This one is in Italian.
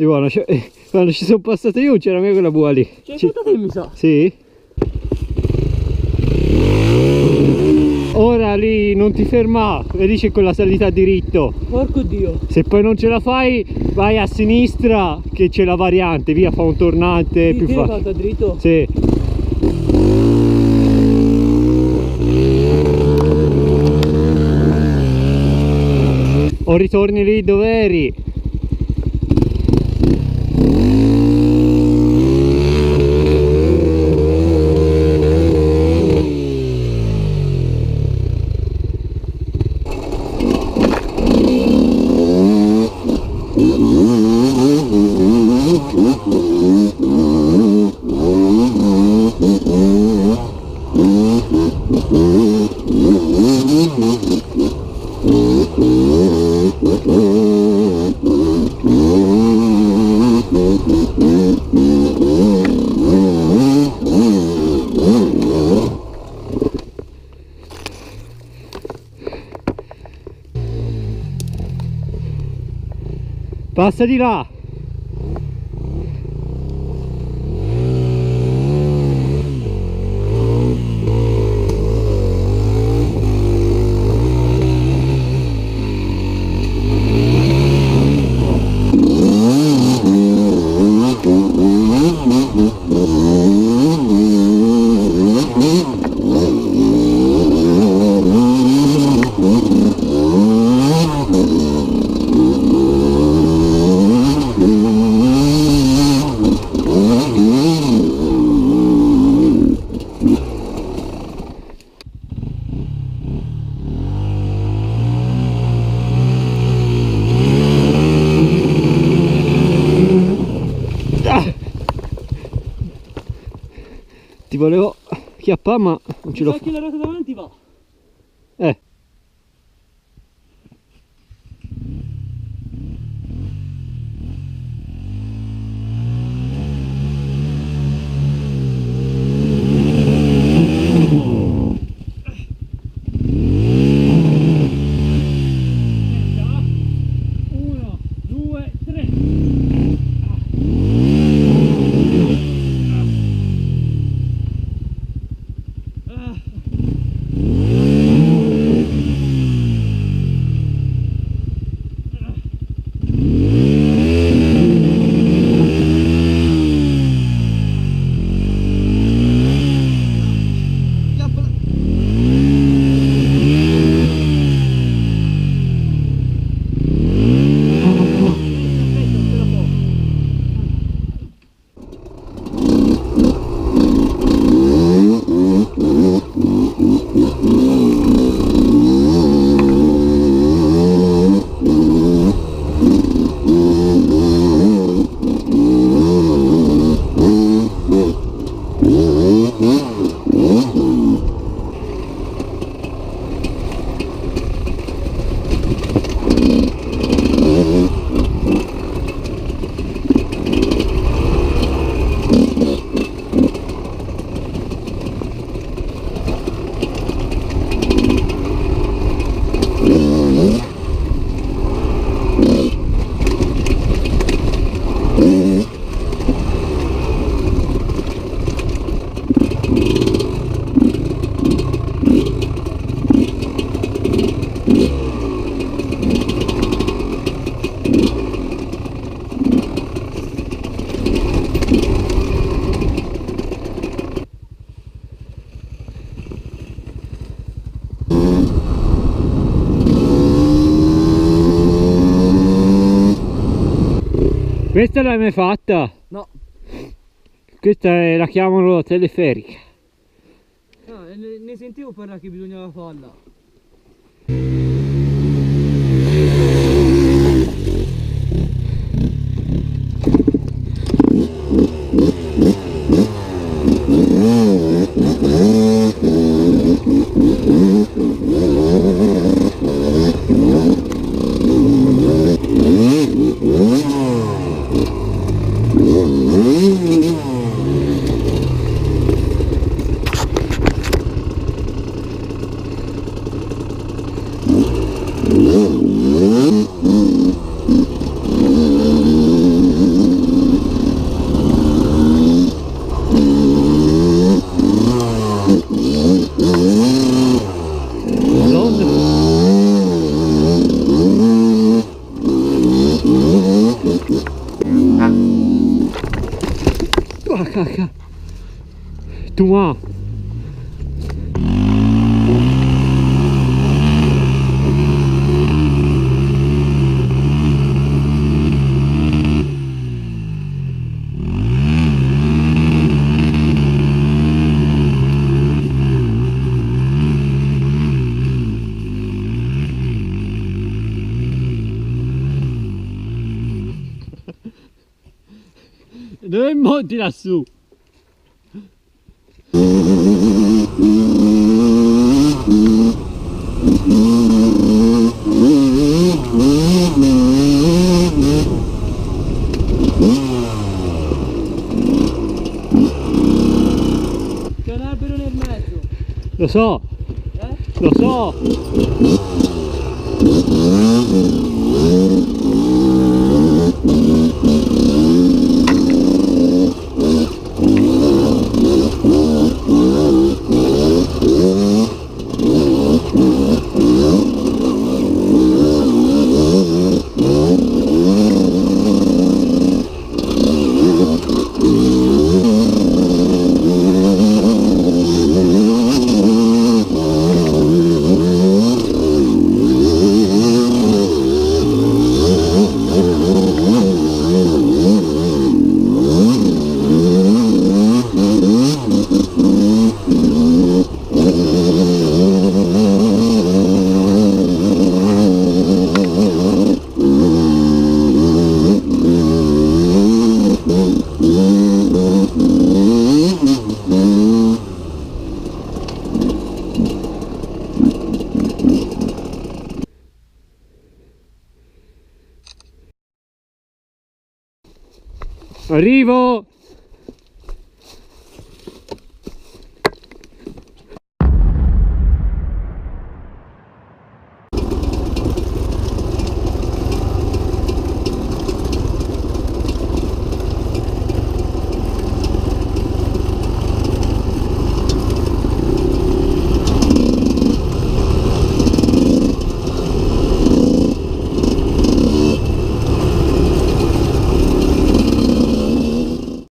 Sì, buono, quando ci sono passato io c'era mia quella bua lì. C'è te, mi sa. Sì. Ora lì non ti ferma, vedi c'è quella salita diritto. Porco Dio. Se poi non ce la fai vai a sinistra che c'è la variante, via, fa un tornante Sì, più facile. fatto dritto? Sì. O ritorni lì dove eri. Passa di là. Ti volevo chiappare ma non ce l'ho fatta. La ruota davanti va. Questa l'hai mai fatta? No. Questa la chiamano teleferica. No, ne sentivo parlare che bisognava farla. Oh la cacca. Tu ma. Dove monti lassù? C'è un albero nel mezzo. Lo so, lo so. Arrivo!